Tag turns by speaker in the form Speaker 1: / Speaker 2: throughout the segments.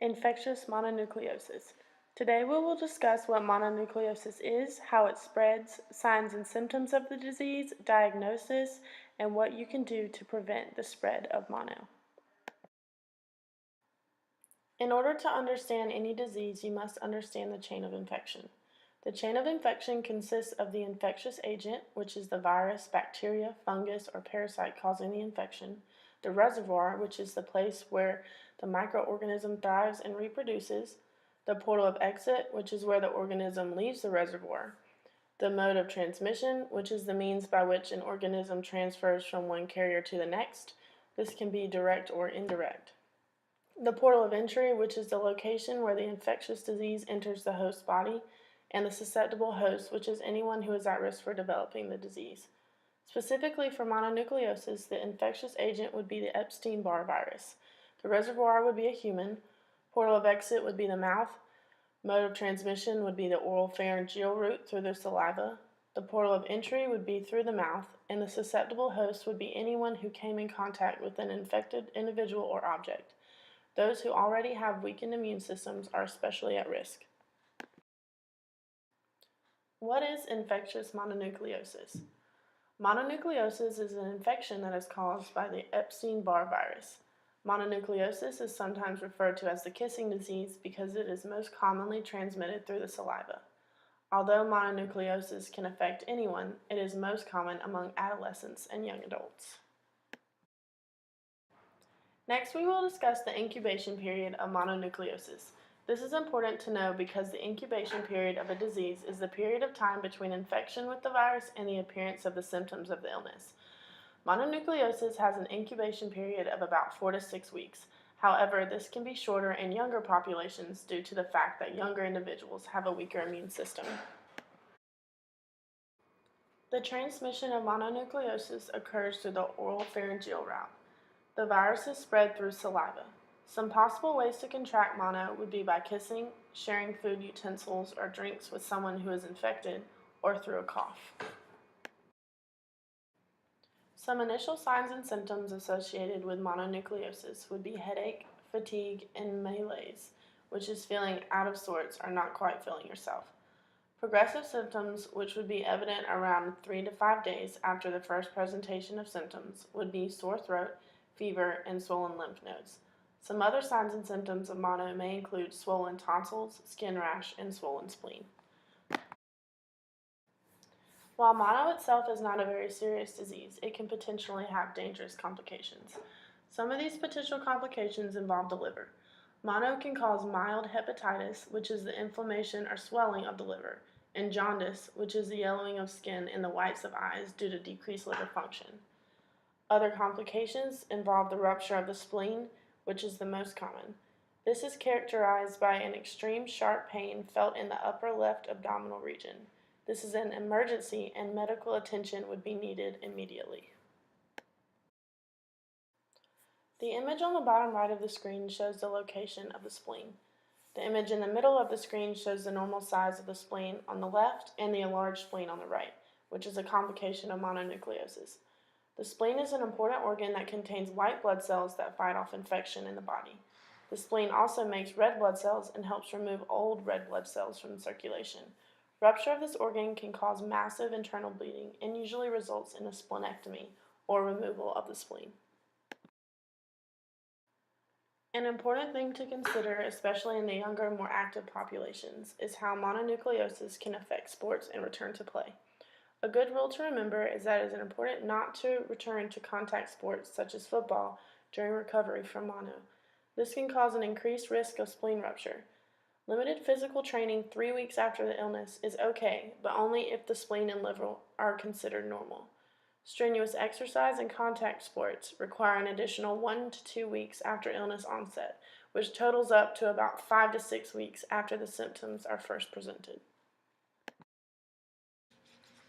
Speaker 1: Infectious mononucleosis. Today we will discuss what mononucleosis is, how it spreads, signs and symptoms of the disease, diagnosis, and what you can do to prevent the spread of mono. In order to understand any disease, you must understand the chain of infection. The chain of infection consists of the infectious agent, which is the virus, bacteria, fungus, or parasite causing the infection, the reservoir, which is the place where the microorganism thrives and reproduces, the portal of exit, which is where the organism leaves the reservoir, the mode of transmission, which is the means by which an organism transfers from one carrier to the next. This can be direct or indirect. The portal of entry, which is the location where the infectious disease enters the host body, and the susceptible host, which is anyone who is at risk for developing the disease. Specifically for mononucleosis, the infectious agent would be the Epstein-Barr virus. The reservoir would be a human. Portal of exit would be the mouth. Mode of transmission would be the oral pharyngeal route through the saliva. The portal of entry would be through the mouth, and the susceptible host would be anyone who came in contact with an infected individual or object. Those who already have weakened immune systems are especially at risk. What is infectious mononucleosis? Mononucleosis is an infection that is caused by the Epstein-Barr virus. Mononucleosis is sometimes referred to as the kissing disease because it is most commonly transmitted through the saliva. Although mononucleosis can affect anyone, it is most common among adolescents and young adults. Next, we will discuss the incubation period of mononucleosis. This is important to know because the incubation period of a disease is the period of time between infection with the virus and the appearance of the symptoms of the illness. Mononucleosis has an incubation period of about 4 to 6 weeks. However, this can be shorter in younger populations due to the fact that younger individuals have a weaker immune system. The transmission of mononucleosis occurs through the oral pharyngeal route. The virus is spread through saliva. Some possible ways to contract mono would be by kissing, sharing food utensils or drinks with someone who is infected, or through a cough. Some initial signs and symptoms associated with mononucleosis would be headache, fatigue, and malaise, which is feeling out of sorts or not quite feeling yourself. Progressive symptoms, which would be evident around 3 to 5 days after the first presentation of symptoms, would be sore throat, fever, and swollen lymph nodes. Some other signs and symptoms of mono may include swollen tonsils, skin rash, and swollen spleen. While mono itself is not a very serious disease, it can potentially have dangerous complications. Some of these potential complications involve the liver. Mono can cause mild hepatitis, which is the inflammation or swelling of the liver, and jaundice, which is the yellowing of skin and the whites of eyes due to decreased liver function. Other complications involve the rupture of the spleen, which is the most common. This is characterized by an extreme sharp pain felt in the upper left abdominal region. This is an emergency and medical attention would be needed immediately. The image on the bottom right of the screen shows the location of the spleen. The image in the middle of the screen shows the normal size of the spleen on the left and the enlarged spleen on the right, which is a complication of mononucleosis. The spleen is an important organ that contains white blood cells that fight off infection in the body. The spleen also makes red blood cells and helps remove old red blood cells from circulation. Rupture of this organ can cause massive internal bleeding and usually results in a splenectomy, or removal of the spleen. An important thing to consider, especially in the younger, more active populations, is how mononucleosis can affect sports and return to play. A good rule to remember is that it is important not to return to contact sports such as football during recovery from mono. This can cause an increased risk of spleen rupture. Limited physical training 3 weeks after the illness is okay, but only if the spleen and liver are considered normal. Strenuous exercise and contact sports require an additional 1 to 2 weeks after illness onset, which totals up to about 5 to 6 weeks after the symptoms are first presented.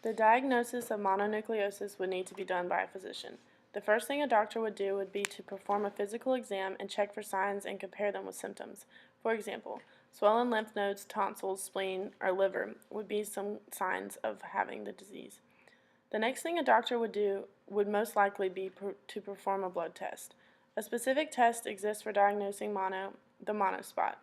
Speaker 1: The diagnosis of mononucleosis would need to be done by a physician. The first thing a doctor would do would be to perform a physical exam and check for signs and compare them with symptoms. For example, swollen lymph nodes, tonsils, spleen, or liver would be some signs of having the disease. The next thing a doctor would do would most likely be to perform a blood test. A specific test exists for diagnosing mono the monospot.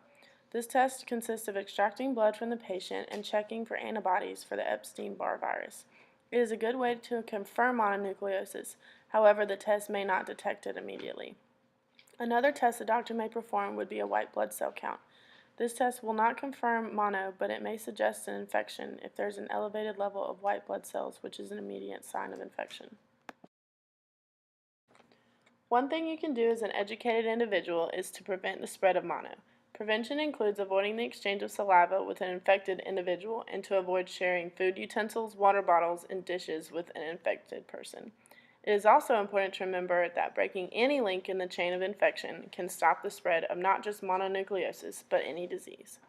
Speaker 1: This test consists of extracting blood from the patient and checking for antibodies for the Epstein-Barr virus. It is a good way to confirm mononucleosis. However, the test may not detect it immediately. Another test the doctor may perform would be a white blood cell count. This test will not confirm mono, but it may suggest an infection if there is an elevated level of white blood cells, which is an immediate sign of infection. One thing you can do as an educated individual is to prevent the spread of mono. Prevention includes avoiding the exchange of saliva with an infected individual and to avoid sharing food utensils, water bottles, and dishes with an infected person. It is also important to remember that breaking any link in the chain of infection can stop the spread of not just mononucleosis, but any disease.